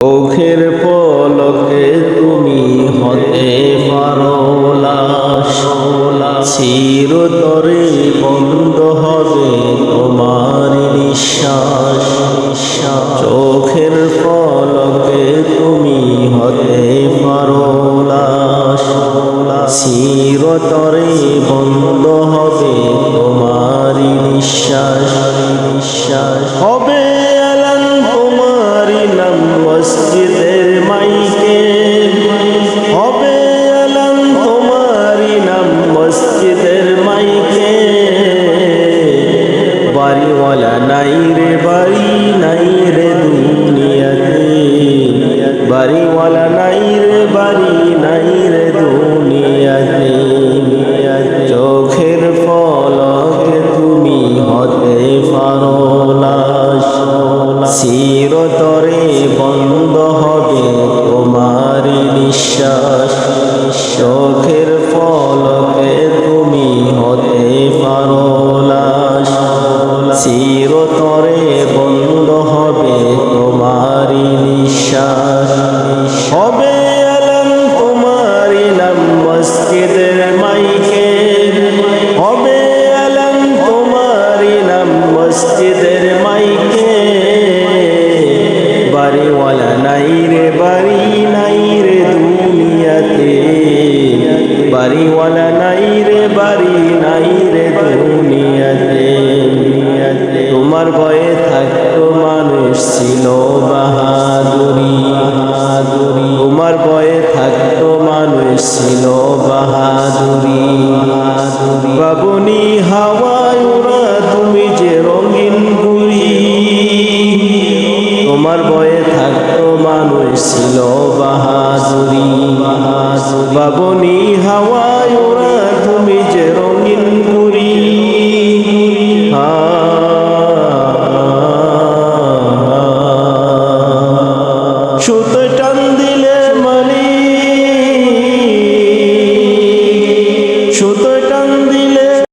চোখের পলকে তুমি হতে পারো লাশ, চিরতরে বন্ধ হবে তোমার নিঃশ্বাস। চোখের পলকে তুমি হতে পারো লাশ, চিরতরে বন্ধ হবে তোমার নিঃশ্বাস। হবে এলান তোমারি নাম মসজিদের মাইকে, হবে এলান তোমারি নাম মসজিদের মাইকে। বাড়িওয়ালা নাই রে বাড়ি নাই রে দুনিয়াতে, বাড়িওয়ালা নাই রে বাড়ি নাই রে দুনিয়াতে। চোখের পলকে তুমি হতে পারো লাশ, চিরতরে বন্ধ হবে তোমার নিঃশ্বাস। চোখের পলকে তুমি হতে পারো লাশ, চিরতরে বন্ধ হবে তোমার নিঃশ্বাস। হবে এলান তোমারি নাম মসজিদের মাইকে, হবে এলান তোমারি নাম মসজিদের মাইকে। বাড়িওয়ালা নাই রে বাড়ি নাই রে দুনিয়াতে, বাড়িওয়ালা নাই রে বাড়ি নাই রে দুনিয়াতে। তোমার ভয়ে থাকতো মানুষ ছিল বাহাদুরি, তোমার ভয়ে থাকতো মানুষ ছিল বাহাদুরি। বাবুনি হাওয়ায় ওরা তুমি যে রঙিন গুড়ি, তোমার ভয়ে থাকতো মানুষ ছিল বাহাদুরি। বাবুনি হাওয়া